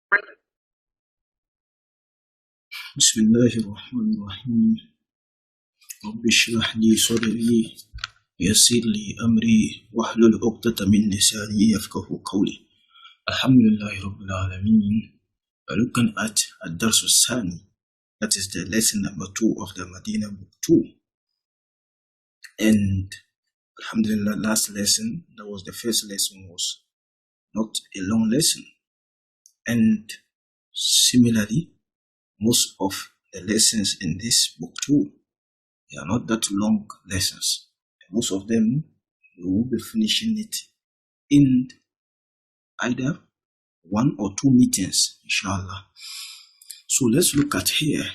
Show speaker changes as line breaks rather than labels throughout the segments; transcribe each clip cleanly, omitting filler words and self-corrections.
بسم الله الرحمن الرحيم. رب اشرح لي صدري ويسر لي أمري واحلل عقدة من لساني يفقه قولي. الحمد لله رب العالمين. Looking at الدرس الثاني, that is the lesson number 2 of the Madinah book 2. And Alhamdulillah, last lesson, that was the first lesson, was not a long lesson. And similarly, most of the lessons in this book too, they are not that long lessons. Most of them, we will be finishing it in either 1 or 2 meetings, inshallah. So let's look at here.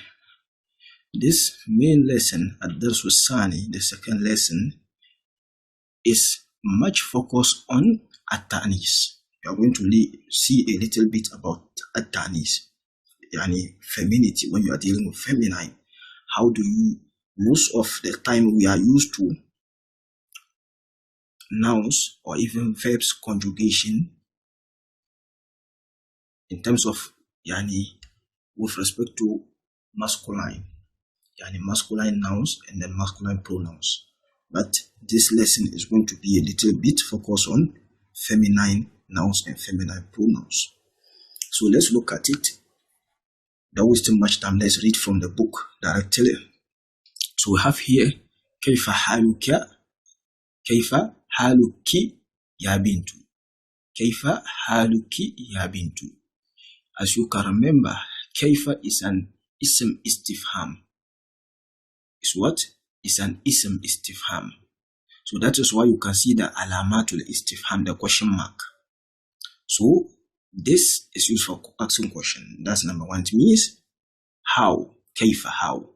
This main lesson at Dars Sani, the second lesson, is much focused on at-ta'nis. We are going to see a little bit about at-ta'nis. Yani femininity, when you are dealing with feminine. How do you, most of the time we are used to nouns or even verbs conjugation in terms of yani with respect to masculine, yani masculine nouns and then masculine pronouns. But this lesson is going to be a little bit focused on feminine nouns and feminine pronouns. So let's look at it. Don't waste too much time. Let's read from the book directly. So we have here كيف حالك كيف حالك يا بنت كيف حالك يا بنت. As you can remember, كيف is an ism istifham. Is what? Is an ism istifham. So that is why you can see the alamatul istifham, the question mark. So this is used for asking question. That's number 1. It means how. كيف, how.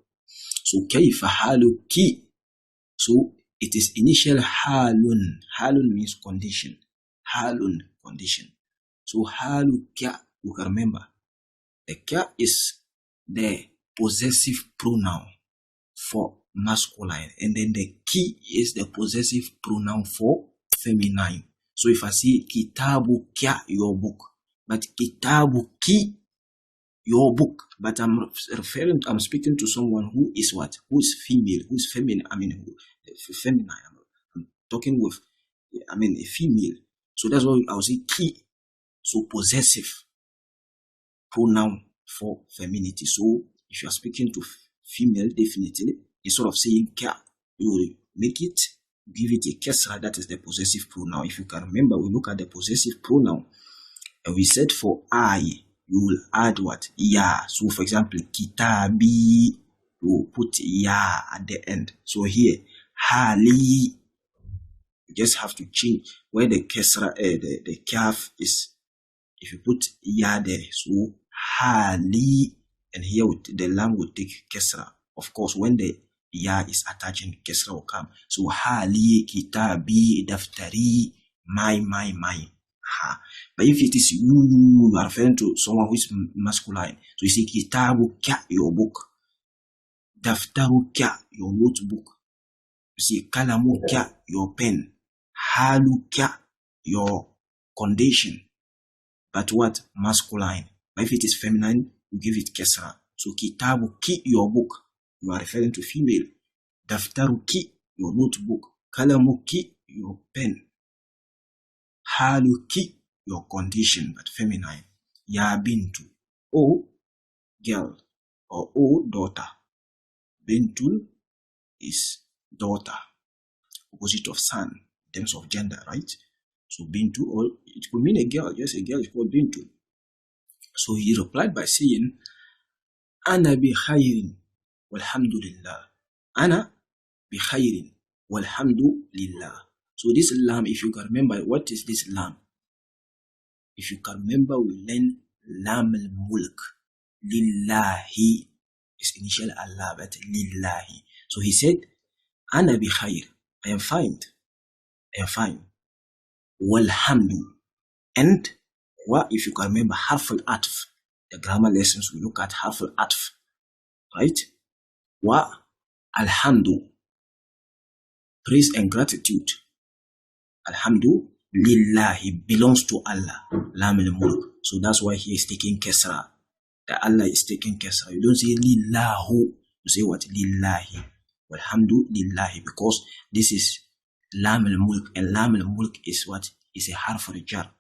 So كيف حالك. So it is initial halun. Halun means condition. Halun, condition. So حالك, you can remember, the ka is the possessive pronoun for masculine, and then the ki is the possessive pronoun for feminine. So if I say kitabuka, your book, but kitabuki, your book, but I'm speaking to someone who is what? Who is female, who is feminine, feminine. I'm talking with, a female. So that's why I will say ki. So possessive pronoun for femininity. So if you are speaking to female, definitely, instead of saying ka, you will make it, give it a kesra, that is the possessive pronoun. If you can remember, we look at the possessive pronoun, and we said for I, you will add what? Ya. So for example, kitabi, you put ya at the end. So here, hali, you just have to change where the kesra, the kaf is. If you put ya there, so hali, and here the lam will take kesra. Of course, when the ya is attaching, kesra will come. So hali, kitabi, daftari, my. Ha. But if it is you are referring to someone who is masculine, so you say kitabu kya, your book. Daftaru kya, your notebook. You say kalamu kya, your pen. Halu kya, your condition. But what? Masculine. But if it is feminine, you give it kesra. So kitabu ki, your book. You are referring to female. Daftaru ki, your notebook. Kalamu ki, your pen. Halu ki, your condition, but feminine. Ya bintu, o girl, or o daughter. Bintul is daughter, opposite of son, in terms of gender, right? So bintu, or it could mean a girl. Yes, a girl is called bintu. So he replied by saying, Ana bi khayrin walhamdulillah. Ana bi khayrin walhamdulillah. So this lam, if you can remember, what is this lam? If you can remember, we learn lam al-mulk. Lillahi is initial Allah, but lillahi. So he said, Ana bi khayr. I am fine. I am fine. Walhamdu. And what, if you can remember, harf al-atf. The grammar lessons, we look at harf al-atf. Right? Wa alhamdu. Praise and gratitude. Alhamdu Lillahi belongs to Allah. Lam al-mulk. So that's why he is taking Kesra. That Allah is taking Kesra. You don't say Lillahu. You say what? Lillahi. Walhamdu lillahi. Because this is Lam al-mulk. And Lam al-mulk is what? Is a harf al-jar.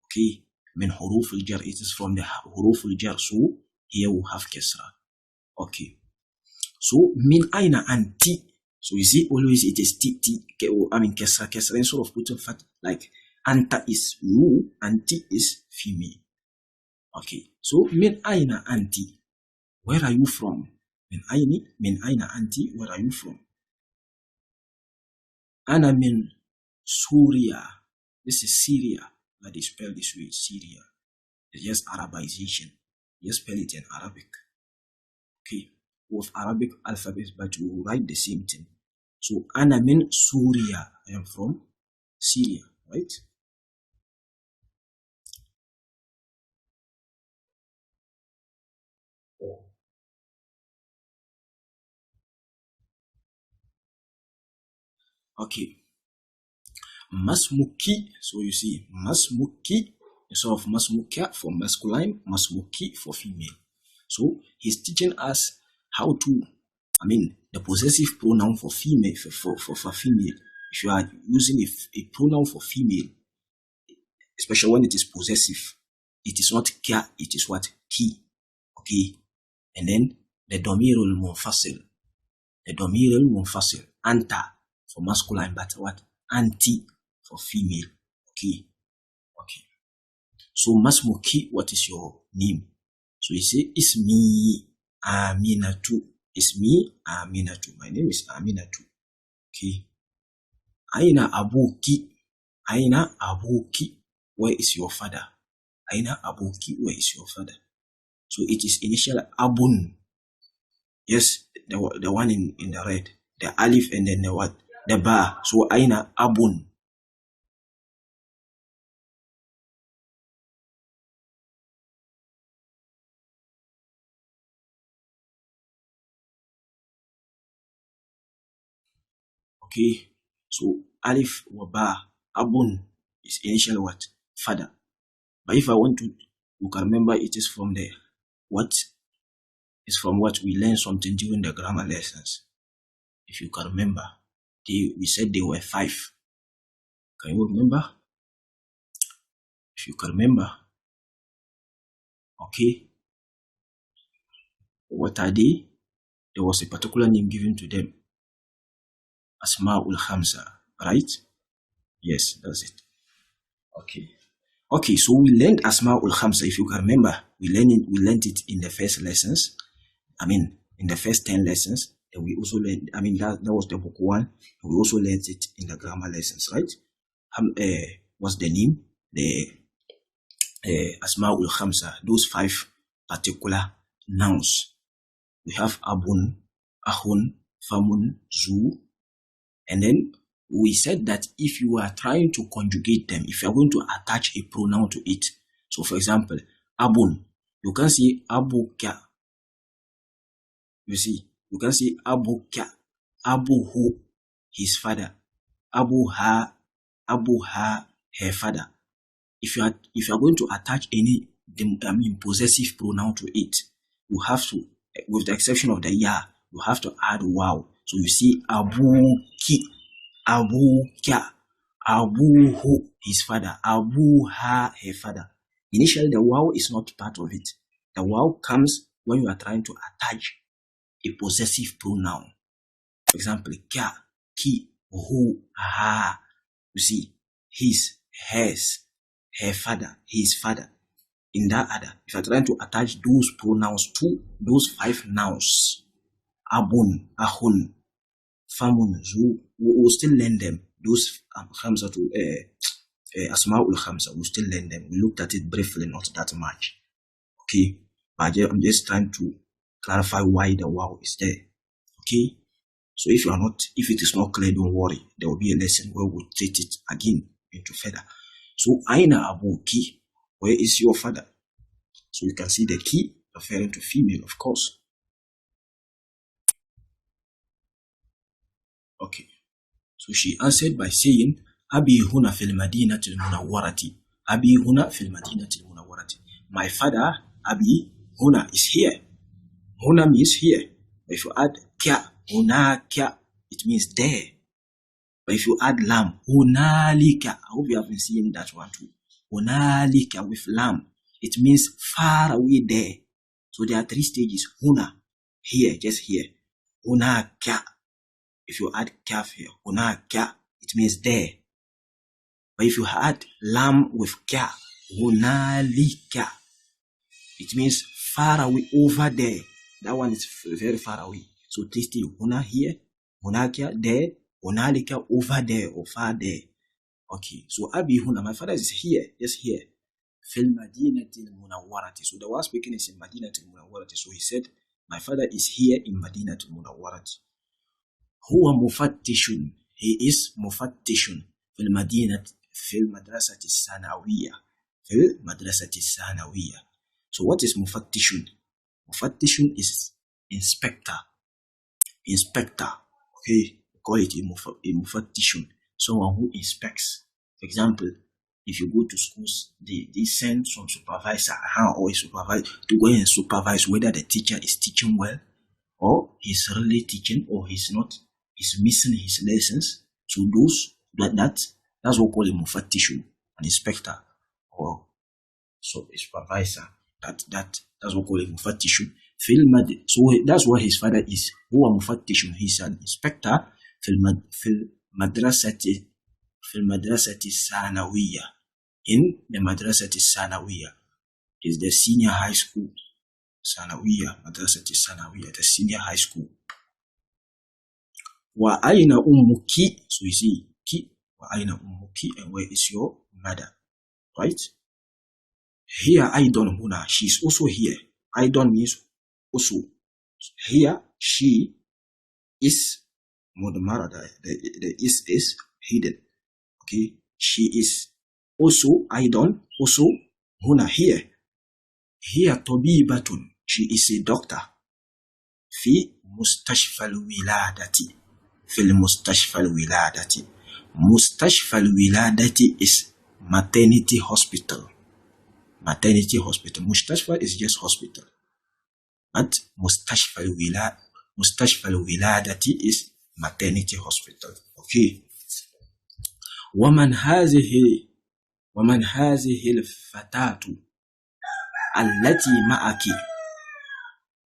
Okay. Min huruf al-jar. It is from the huruf al-jar. So here we have Kesra. Okay. So min aina anti. So you see, always it is t, I mean kesra, instead of putting fat, like anta is you, anti is female. Okay, so min aina anti, where are you from? Min aina anti, where are you from? Ana min Suria, this is Syria, that is spelled this way, Syria. It's just Arabization, just spell it in Arabic. Okay, with Arabic alphabet, but we write the same thing. So, Ana min Suria. I am from Syria, right? Okay. Masmuki. So you see, Masmuki instead of Masmukia for masculine, Masmuki for female. So he's teaching us how to, I mean, the possessive pronoun for female, for female. If you are using a pronoun for female, especially when it is possessive, it is not kia, it is what? Ki. Okay. And then the domirul munfasil. The domirul munfasil. Anta for masculine, but what? Anti for female. Okay. Okay. So Masmuki, what is your name? So you say, Ismi Aminatu. Ismi Aminatu. My name is Aminatu. Okay. Aina Abuki. Aina Abuki. Where is your father? Aina Abuki. Where is your father? So it is initial Abun. Yes, the one in the red. The alif and then the what? The ba. So Aina Abun. Okay, so alif wa ba, abun is initial what? Father. But if I want to, you can remember it is from the what? It's from what we learned something during the grammar lessons. If you can remember, we said they were 5. Can you remember? If you can remember, okay. What are they? There was a particular name given to them. Asma'ul Khamsa, right? Yes, that's it. Okay. Okay, so we learned Asma'ul Khamsa. If you can remember, we learned it in the first lessons. I mean, in the first 10 lessons. And we also learned, I mean, that was the book 1. We also learned it in the grammar lessons, right? What's the name? The Asma'ul Khamsa. Those 5 particular nouns. We have Abun, Ahun, Famun, Zu. And then we said that if you are trying to conjugate them, if you are going to attach a pronoun to it, so for example, Abun, you can say Abuka. You see, you can say Abuka, Abuhu, his father, Abuha, Abuha, her father. If you are going to attach any, possessive pronoun to it, you have to, with the exception of the ya, you have to add wow. So you see Abuki, Abuka, Abuhu, his father, Abuha, her father. Initially, the wow is not part of it. The wow comes when you are trying to attach a possessive pronoun. For example, kya, ki, hu, ha. You see, his, hers, her father, his father. In that other, if you are trying to attach those pronouns to those 5 nouns, abun, ahun, famun, zu, we will still learn them. Those khamsa to asma'ul khamsa, we will still learn them. We looked at it briefly, not that much. Okay, but I'm just trying to clarify why the wow is there. Okay, so if it is not clear, don't worry. There will be a lesson where we'll treat it again into further. So aina abuki, where is your father? So you can see the key referring to female, of course. Okay, so she answered by saying أبي هنا في المدينة المنورة. أبي هنا في المدينة المنورة. My father, Abi, هنا is here. هنا means here. But if you add kya, hunaka, it means there. But if you add lam, hunalika, I hope you have been seeing that one too. Hunalika with lam, it means far away there. So there are 3 stages. Huna, here, just here. Hunaka. If you add kaf here, hunaka, it means there. But if you add lam with kya, hunalika, it means far away over there. That one is very far away. So 3 stages. Huna here, hunaka there, hunalika over there or far there. Okay, so Abi Huna, my father is here, just here. Fil Madinatil Munawwarati. So the one speaking is in Madinatil Munawwarati. So he said, my father is here in Madinatil Munawwarati. Huwa mufattishun. He is mufattishun. Fil Madinat, fil madrasati sanawiyya. Fil madrasati sanawiyya. So what is mufattishun? Mufattishun is inspector. Inspector. Okay, we call it a mufattishun. Someone who inspects. For example, if you go to schools, they send some supervisor or a supervisor to go and supervise whether the teacher is teaching well, or he's really teaching, or he's not, he's missing his lessons. So that's what we call a mufattishun, an inspector, or so a supervisor. That's what we call a mufattishun. So that's what his father is. Who are mufattishun? He's an inspector. Madrasati sanawiyya. In the madrasati sanawiyya is the senior high school. Sanawiyya, madrasati sanawiyya, the senior high school. Wa aina ummuki? So you see, ki. Wa aina ummuki, and where is your mother? Right? Here, Aidon huna. She's also here. Aidon means also. Here, she is. Mudmara, the is hidden. Okay, she is also Aidon, also huna here. Here tabibatun, she is a doctor. Fi mustashfal wiladati. Fil mustashfal wiladati. Mustashfal wiladati is maternity hospital. Maternity hospital. Mustashfal is just hospital. But mustashfal wiladati is maternity hospital. Okay. ومن هذه الفتاة التي معك.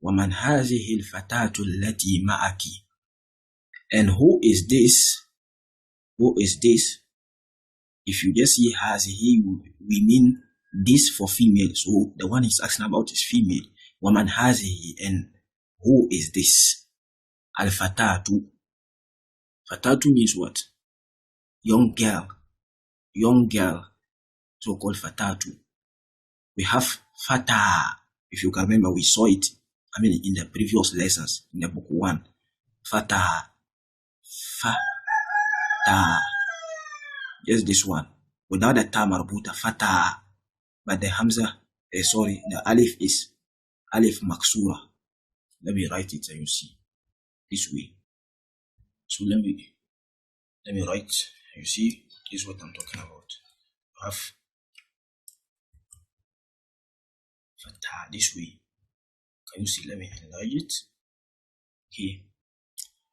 ومن هذه الفتاة التي معك. And who is this? Who is this? If you just see هذه, we mean this for female. So the one he's asking about is female. ومن هذه, and who is this? الفتاة. Fatatu means what? Young girl. Young girl. So called fatatu. We have fata. If you can remember, we saw it. I mean, in the previous lessons, in the book 1. Fata. Fata. Just this one. Without the ta marbuta, fata. But the hamza, the alif is alif maksura. Let me write it so you see. This way. So let me write. You see, this is what I'm talking about. You have fatah this way. Can you see? Let me enlarge it. Okay.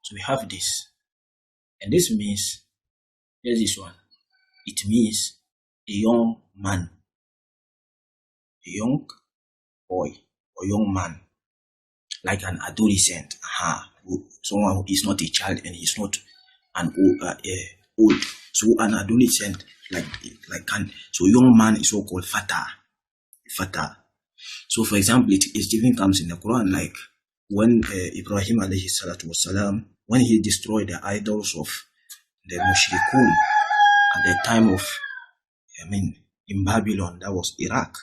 So we have this. And this means, here's this one. It means a young man. A young boy or young man. Like an adolescent. Someone who is not a child and he's not an old. So an adolescent, so young man is so called fata. So for example, it even comes in the Quran, like when Ibrahim alayhi salatu wasalam, when he destroyed the idols of the mushrikun at the time of, in Babylon, that was Iraq,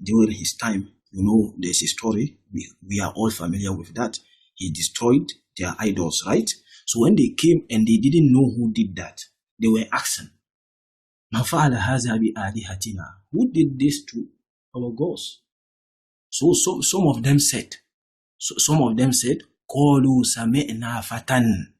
during his time. You know, there's a story, we are all familiar with that. He destroyed their idols, right? So when they came and they didn't know who did that, they were asking, who did this to our gods? So some of them said, قَالُوا سَمِعْنَا فَتًى.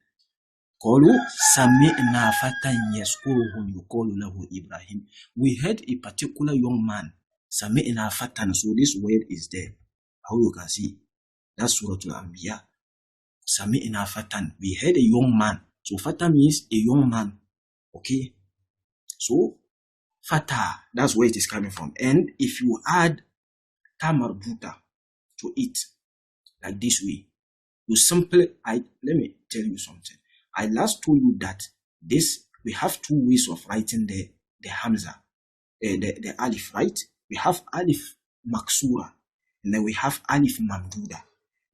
قالوا سمعنا فتى يذكرهم يقال له Ibrahim. We heard a particular young man. سمعنا فتى. So this word is there. How you can see. That's Surah Al-Anbiya. سمعنا فتى. We heard a young man. So fata means a young man. Okay. So fata, that's where it is coming from. And if you add tamarbuta to it, like this way, you simply, let me tell you something. I last told you that we have two ways of writing the hamza, the alif, right? We have alif maksura, and then we have alif mamduda.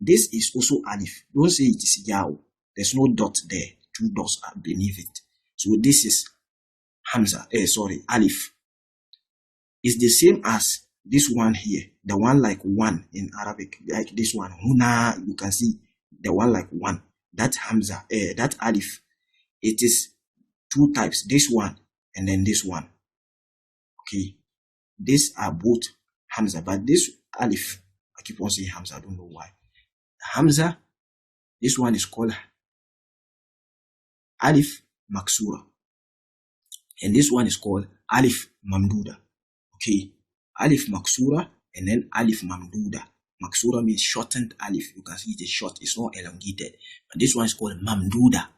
This is also alif. Don't say it is yaw. There's no dot there. Two dots are beneath it. So this is hamza, alif. It's the same as this one here, the one like one in Arabic, like this one. Huna, you can see the one like one. That hamza, that alif, it is two types. This one and then this one. Okay, these are both hamza, but this alif, I keep on saying hamza. I don't know why. Hamza, this one is called alif maksura, and this one is called alif mamduda. Okay, alif maksura and then alif mamduda. Maksura means shortened alif. You can see it is short, it's not elongated. But this one is called mamduda.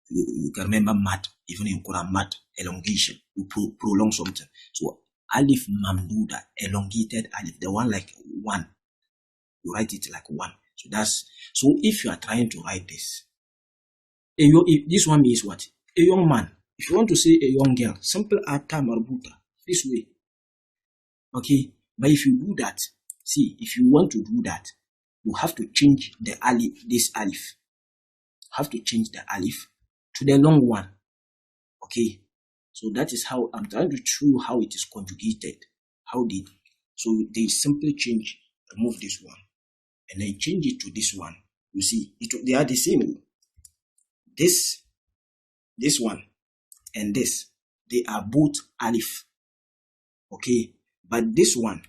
You can remember mat, even in Quran, mat, elongation. You prolong something. So alif mamduda, elongated alif, the one like one. You write it like one. So if you are trying to write this, this one means what? A young man. If you want to say a young girl, simple add ta marbuta this way. Okay, but if you do that, see, if you want to do that, you have to change the alif, this alif. Have to change the alif to the long one. Okay, so that is how I'm trying to show you how it is conjugated. So they simply change, remove this one, and then change it to this one. You see, they are the same. This one and this, they are both alif. Okay, but this one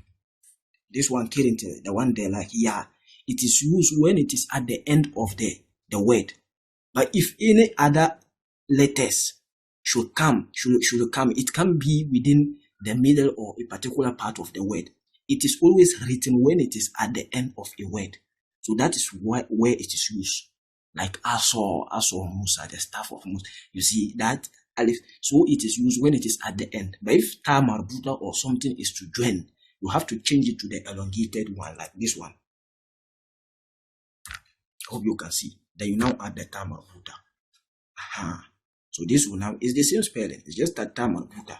currently, the one there like it is used when it is at the end of the word. But if any other letters should come, it can be within the middle or a particular part of the word. It is always written when it is at the end of a word. So that is where it is used. Like Asor Musa, the staff of Musa. You see that alif. So it is used when it is at the end. But if ta marbuta or something is to join, you have to change it to the elongated one, like this one. Hope you can see. Then you now add the ta marbuta. So this one now is the same spelling. It's just that ta marbuta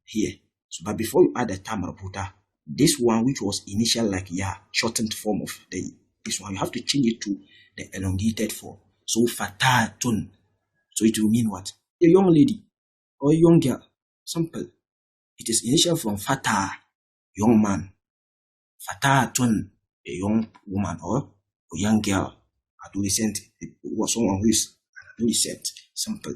here. So, but before you add the ta marbuta, this one which was initial like shortened form of this one, you have to change it to the elongated form. So fatatun. So it will mean what? A young lady or a young girl. Simple. It is initial from fata, young man. Fatatun, a young woman or a young girl, adolescent, or someone who is an adolescent. Simple.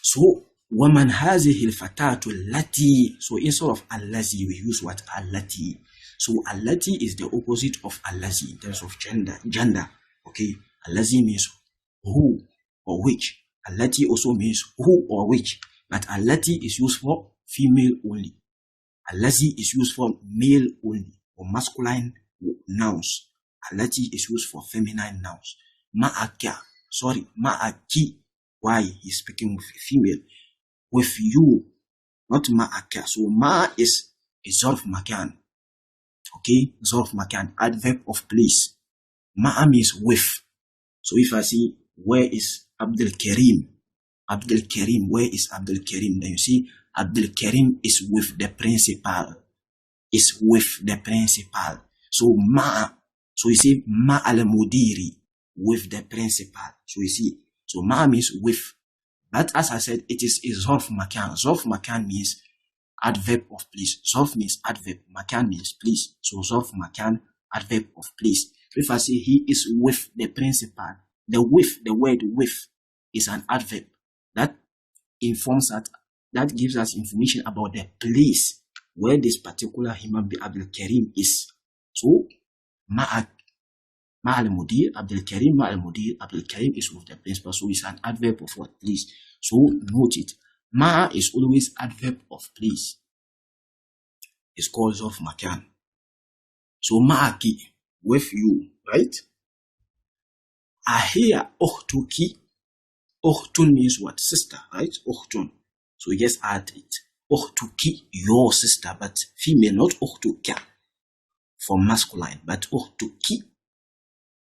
So woman has a fatatu lati. So instead of allazi, we use what? Allati. So allati is the opposite of allazi in terms of gender. Okay, allazi means who or which. Allati also means who or which, but allati is used for female only. Allazi is used for male only, or masculine nouns. Allati is used for feminine nouns. Ma'aki, why he's speaking with a female. With you, not ma'aka. So ma is a zarf makan. Okay, zarf makan, adverb of place. Ma'a means with. So if I see where is Abdul Karim, where is Abdul Karim? Then you see Abdul Karim is with the principal. So ma. So you see ma al mudiri, with the principal. So you see, so ma means with. But as I said, it is a zarf makan. Zarf makan means adverb of place. Zarf means adverb. Makan means place. So zarf makan, adverb of place. If I say he is with the principal, the word with is an adverb that informs that gives us information about the place where this particular human being Abdul Karim is. So ma'ak, مع المدير عبد الكريم مع المدير عبد الكريم is with the principal, so it's an adverb of what? Please. So note it. مع is always adverb of please. It's called ظرف مكان. So معك with you, right? أهي أختك. أختun means what? Sister, right? أختun. So you just add it. أختك, your sister, but female, not أختك for masculine, but أختك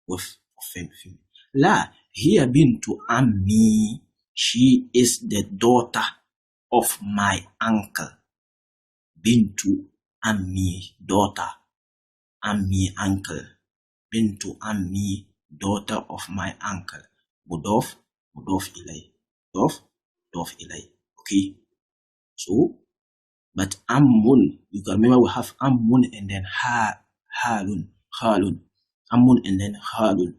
with female. لا, هي بنت عمي. She is the daughter of my uncle. Bintu Ammi, daughter. Ammi, uncle. Bintu Ammi, daughter of my uncle. Mudof ilay. Mudof ilay. Okay. So, but Ammun, you can remember we have Ammun and then Halun. Ammun and then Halun.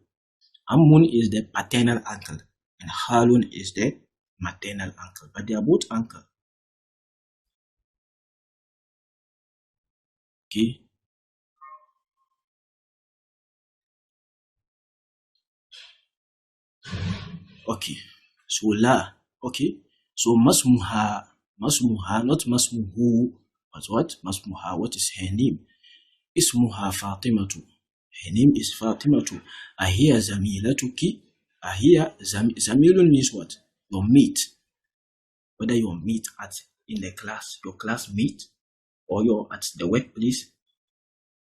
Ammun is the paternal uncle and Halun is the maternal uncle. But they are both uncle. Okay. Okay. So la. Okay. So masmuha, not masmuhu, but what? Masmuha, what is her name? Ismuha Fatimatu. Her name is Fatimatu. Ahia zamilatuki. Ahia zamilun means what? Your mate. Whether your mate in the class, your classmate, or you're at the workplace,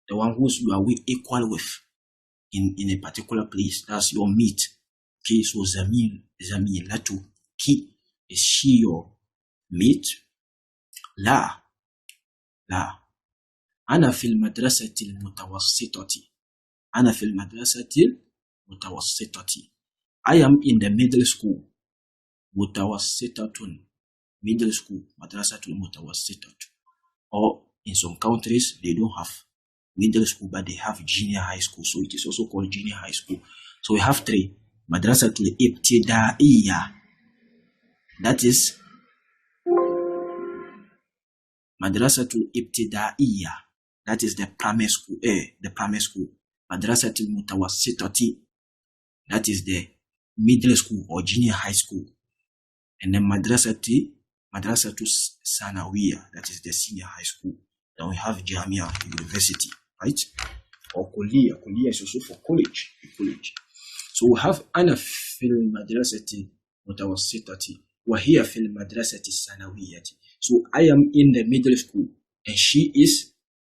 the one who you are equal with in a particular place, that's your mate. Okay, so zamilatu ki, is she your mate? La. أنا في المدرسة المتوسطة. أنا في المدرسة المتوسطة. I am in the middle school. متوسطة, middle school, مدرسة المتوسطة. Or in some countries they don't have middle school but they have junior high school, so it is also called junior high school. So we have 3. Madrasatul Ibtidaiya, that is Madrasatul Ibtidaiya, that is the primary school. Madrasatul Mutawassitati, that is the middle school or junior high school. And then Madrasatul Sanawiya, that is the senior high school. Then we have Jamia, university, right? Or Kuliya. Kuliya is also for college. So we have أنا في المدرسة المتوسطة وهي في المدرسة الثانوية. So I am in the middle school and she is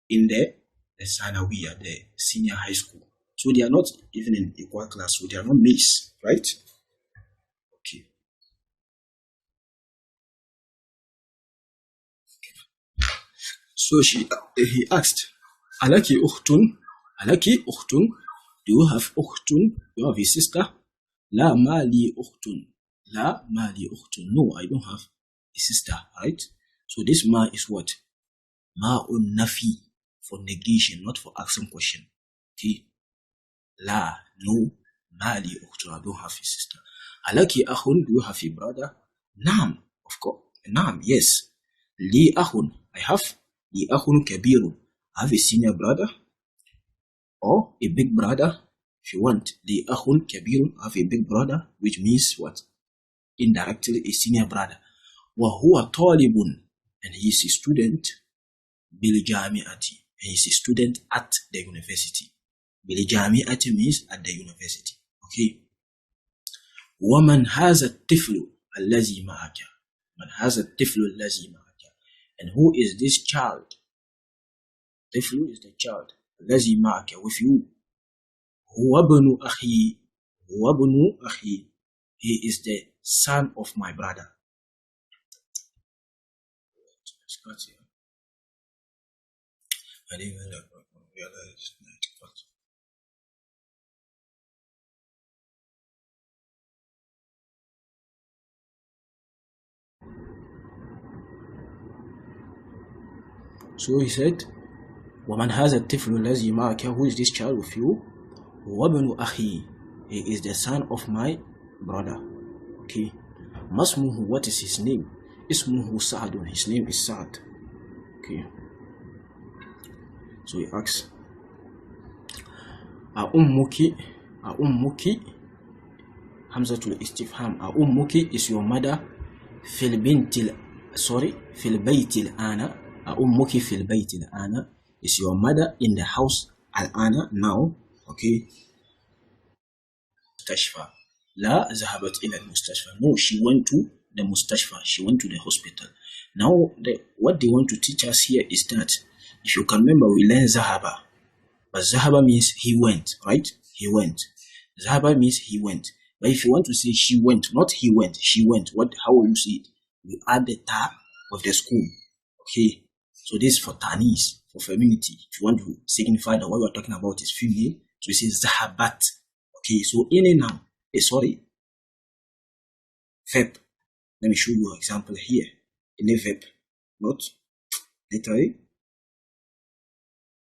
in the Sanawiya, the senior high school. So they are not even in equal class, so they are not mates, right? Okay. So he asked, Alaki ukhtun? Do you have ukhtun? Do you have a sister? La mali ukhtun. No, I don't have a sister, right? So this ma is what? Ma'un nafi, for negation, not for asking question. Okay. La, no, mali ukhtun, I don't have a sister. Alaki akhun, do you have a brother? Naam, of course. Naam, yes. Li akhun, I have. Li akhun kabirun, I have a senior brother or a big brother. If you want, li akhun kabirun, I have a big brother, which means what? Indirectly a senior brother. Wa huwa talibun, and he is a student. Bil jami'ati, and he is a student at the university. Bil jami'ati means at the university. Okay. وَمَنْ هَذَا الطِّفْلُ الَّذِي مَعَكَ. مَنْ هَذَا الطِّفْلُ الَّذِي مَعَكَ. And who is this child? طفل is the child. الَّذِي مَعَكَ, with you. هُوَ ابْنُ أَخِي. He is the son of my brother. I didn't even realize that. So he said, وَمَنْ هَذَا الطِّفْلُ الَّذِي مَعَكَ, who is this child with you? وَابْنُ أَخِي, he is the son of my brother. Okay. Masmuhu, what is his name? Ismuhu Sa'adun, his name is Sa'ad. Okay. So he asks, Ummuki, ummuki, Hamzatul istifham. Ummuki is your mother. Fil bintil, sorry, fil baytil ana. Ummuki fil baytil ana is your mother in the house al ana now. Okay. Mustashfa. La zahabat ila al-mustashfa. No, she went to the mustashfa. She went to the hospital. Now, what they want to teach us here is that, if you can remember, we learned zahaba. But zahaba means he went, right? He went. Zahaba means he went. But if you want to say she went, not he went, she went. How will you say it? You add the ta of the school. Okay. So this is for tanis, for femininity. If you want to signify that what we are talking about is female, so we say zahabat. Okay, so in a noun, verb. Let me show you an example here. In a verb, not literally.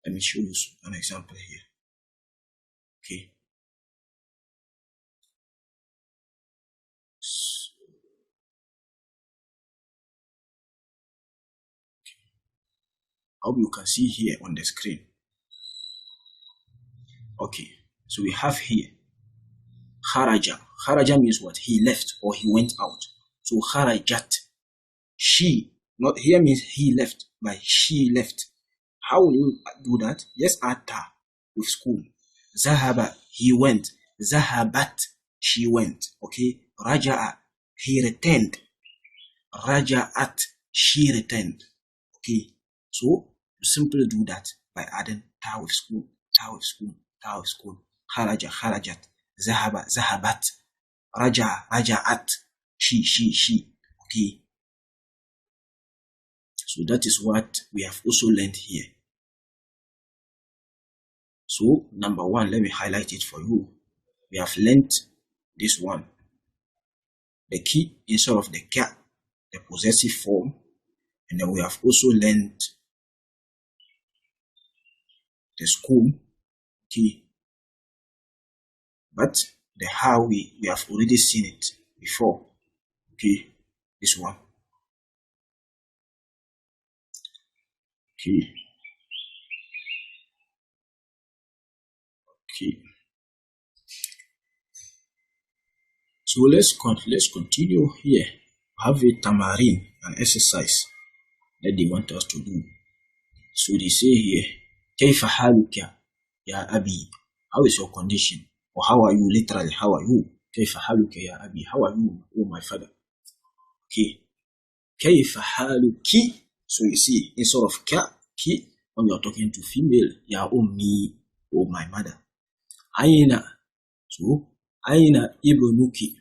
Let me show you an example here. Okay. I hope you can see here on the screen. Okay, so we have here kharaja. Kharaja means what? He left or he went out. So kharajat. She, not here means he left, but she left. How will you do that? Yes, atta with school. Zahaba, he went. Zahabat, she went. Okay. Raja'a, he returned. Raja'at, she returned. Okay. So you simply do that by adding ta with school, ta with school, ta with school. Kharaja, kharajat. Zahaba, zahabat. Raja, raja'at. She. Okay. So that is what we have also learned here. So number one, let me highlight it for you. We have learned this one. The key instead of the ka, the possessive form. And then we have also learned the school key. But the how we have already seen it before. Okay, this one. Okay. So let's continue here. Have a tamarin, an exercise that they want us to do. So they say here, Kayfa haluka ya abi? How is your condition? Or how are you? Literally, how are you? Kayfa haluka ya abi? How are you, oh my father? Okay. Kayfa haluki. So you see, instead of ka, ki, when you are talking to female, ya ummi, oh my mother. Aina. So, Aina ibnuki.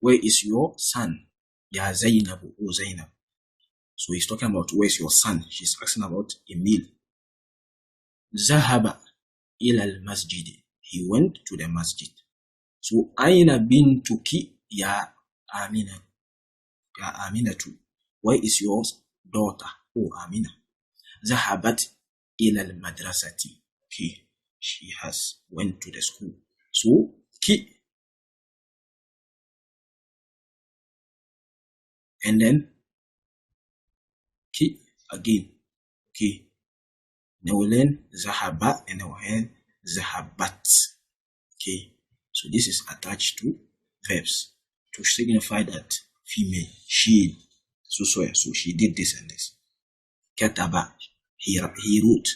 Where is your son? Ya Zainab, oh Zainab. So he's talking about where is your son. She's asking about a meal. Zahaba ila al-masjid. He went to the masjid. So Aina bintuki ya Amina. Ya Amina too. Where is your daughter? Oh Amina. Zahabat ila al-madrasati. Okay. She has went to the school. So ki. And then ki again. Okay. Now we learn zahaba and now we learn zahabat. Okay. So this is attached to verbs to signify that female, she, so she did this and this. Kataba, he wrote.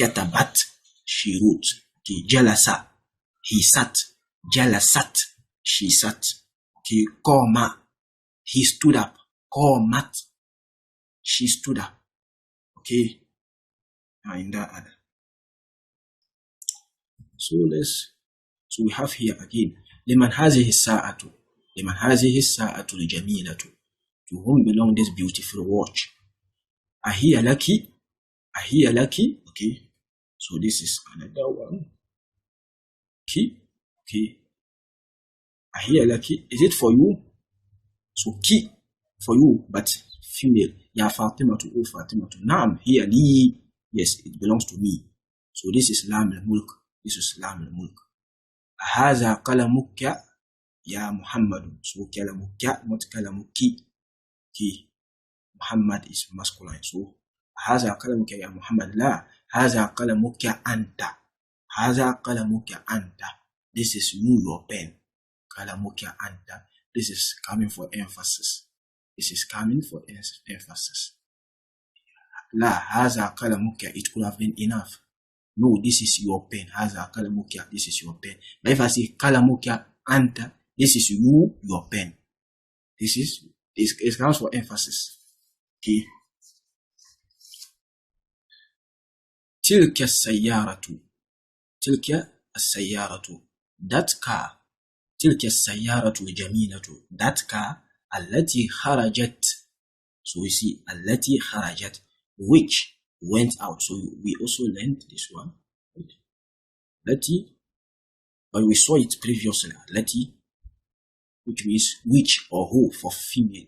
Katabat, she wrote. Okay. Jalasa, he sat. Jalasat, she sat. Okay. Qama, he stood up. Qamat, she stood up. Okay. In that other. So we have here again. Liman hazihi sa'atu. Liman hazihi sa'atu jamilatu. To whom belong this beautiful watch? Ahiya laki. Ahiya laki. Okay. So this is another one. Ki. Okay. Ahiya laki. Is it for you? So ki for you, but female. Ya Fatimatu, oh Fatimatu. Naam, hiya li. Yes, it belongs to me. So this is lam al-mulk. This is lam al-mulk. Haza kalamuka ya Muhammad. So kalamuka, not kalamuki. Okay. Muhammad is masculine. So haza kalamuka ya Muhammad. La. Haza kalamuka anta. هذا قلمك أنت. This is you, your pen. قلمك أنت. This is coming for emphasis. This is coming for emphasis. لا هذا قلمك. It could have been enough. No, this is your pen. هذا قلمك. This is your pen. But if I say قلمك أنت, this is you, your pen. It counts for emphasis. Okay. تلك السيارة. تلك السيارة. That car. تلك السيارة الجميلة. That car. التي خرجت. So we see التي خرجت, which went out. So we also learned this one. التي, but we saw it previously. التي, which means which or who for female,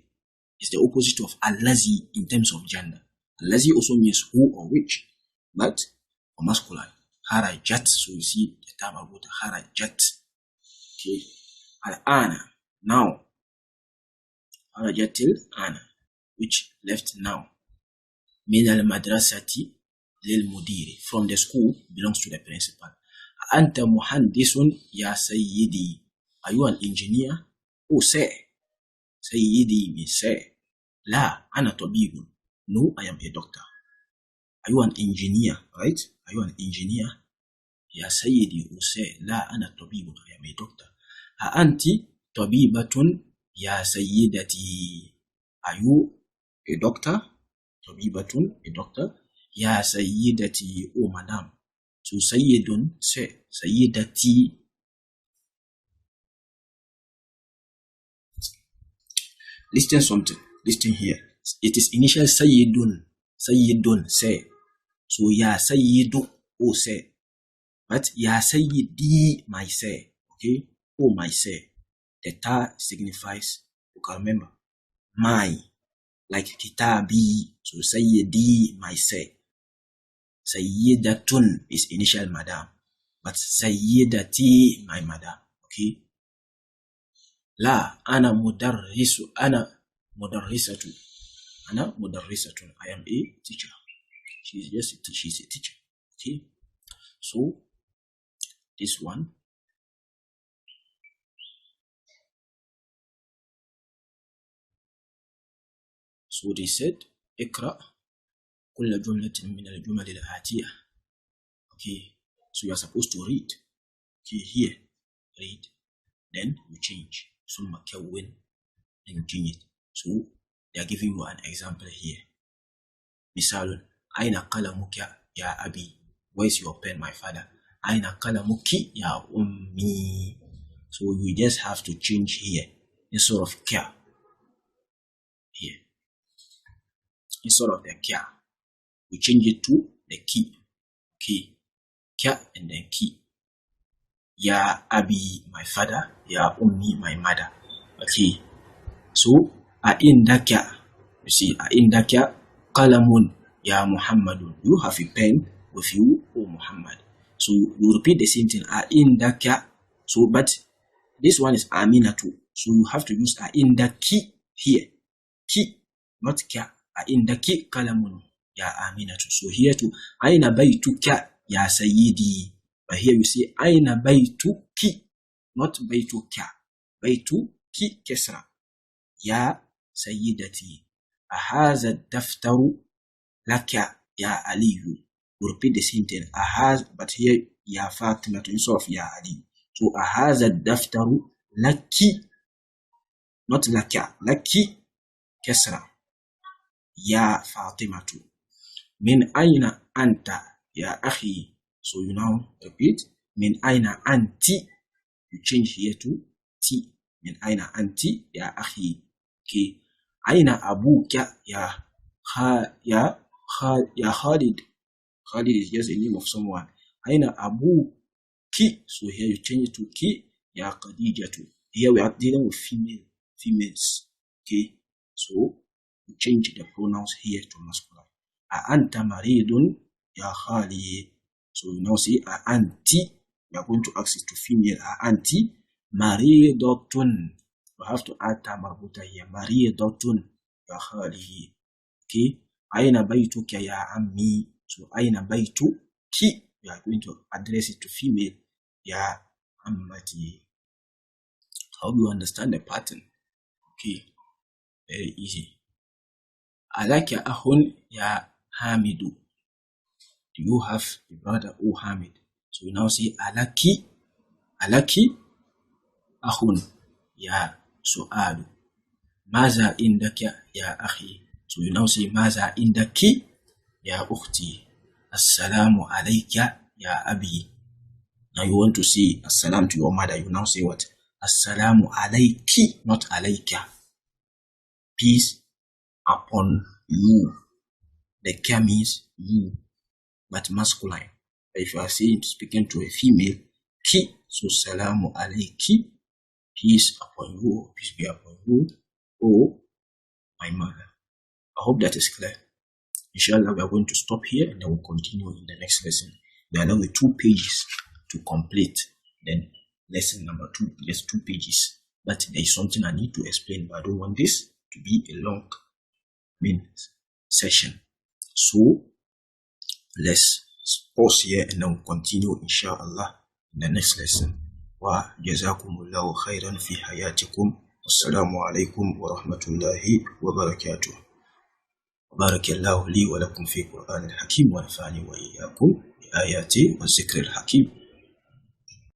is the opposite of allazi in terms of gender. Allazi also means who or which, but for masculine. Harajat. So you see the term about harajat. Okay. Al-ana. Now. Harajat till ana, which left now. Min al-madrasati lil-mudiri. From the school belongs to the principal. Anta muhandisun ya sayyidi. Are you an engineer? Oh, say. Sayyidi means say. La, ana tabibun. No, I am a doctor. Are you an engineer? Right? Are you an engineer? Ya sayyidi, oh say. La, ana tabibun. I am a doctor. Ha anti tabibatun ya sayyidati. Are you a doctor? Tabibatun, a doctor. Ya sayyidati, oh madam. So sayyidun, say. Sayyidati. Listen something. Listen here. It is initial sayyidun. Sayyidun, say. So ya sayyidu, oh say. But ya sayyidi, my say. Okay? Oh my say. The ta signifies, you can remember, my. Like kitabi. So sayyidi, my say. Sayyidatun is initial madam. But sayyidati, my madam. Okay? La, ana mudarrisu, ana mudarrisatu. Ana mudarrisatun. I am a teacher. She's a teacher. Okay? So, this one. So they said, اقرأ كل جملة من الجمل الآتية. Okay? So you are supposed to read. Okay, here. Read. Then you change. ثم كون. Then you change it. So they are giving you an example here. مثال أين قلمك يا أبي? Where is your pen, my father? أين قلمك يا أمي? So we just have to change here instead of kia. Here. Instead of the kia, we change it to the key. Okay. Kia and then key. Ya Abi, my father. Ya Ummi, my mother. Okay. So, Aindaka. You see, Aindaka qalamun ya Muhammadun. You have a pen with you, O Muhammad. So, you repeat the same thing. Aindaka. So, but this one is Aminatu. So, you have to use Aindaki here. Ki, not Ka. Aindaki qalamun ya Aminatu. So, here too. Aina baytuka ya Sayyidi. But here you say, Aina baytuki, not baytuka. Baytuki kesra. Ya Sayyidati. Ahaza daftaru laka ya Aliyu. You repeat the same thing. Ahaz, but here, ya Fatima to instead of ya Ali. So, ahaza daftaru laki, not laka. Laki kesra. Ya Fatima to. Min aina anta ya akhi. So you now repeat, min aina anti. You change here to ti. Min aina anti ya akhi. Okay. Aina abuka ya Khalid. Khalid is just a name of someone. Aina abuki. So here you change it to ki ya Khadija too. Here we are dealing with females. Okay. So you change the pronouns here to masculine. Anta maridun ya Khalid. So you now say anti. We are going to ask it to female. Anti maridotun. We have to add ta marbuta here. Maridotun ya Khalid. Okay. Aina baytuka ya ammi. So aina baytuki. We you are going to address it to female. Ya Ammati. How do you understand the pattern? Okay, very easy. Alaka ahun ya Hamidu. Do you have a brother, O Hamid? So you now say alaki ahun ya Su'adu. Maza indaka ya akhi. So you now say maza indaki ya ukhti. Assalamu alayka ya abi. Now you want to say assalam to your mother. You now say what? Assalamu alayki, not alayka. Peace upon you. The ka means you, but masculine. If you are saying speaking to a female, ki, so salamu alayki, peace upon you, peace be upon you, oh my mother. I hope that is clear. Inshallah, we are going to stop here and then we'll continue in the next lesson. There are now 2 pages to complete. Then lesson number 2, there's 2 pages. But there is something I need to explain, but I don't want this to be a long session. So let's pause here and then we'll continue inshallah in the next lesson. Wa jazakumullahu khairan fi hayatikum. Assalamu alaikum wa rahmatullahi wa barakatuh. بارك الله لي ولكم في القرآن الحكيم ونفعني وإياكم بآياته والذكر الحكيم.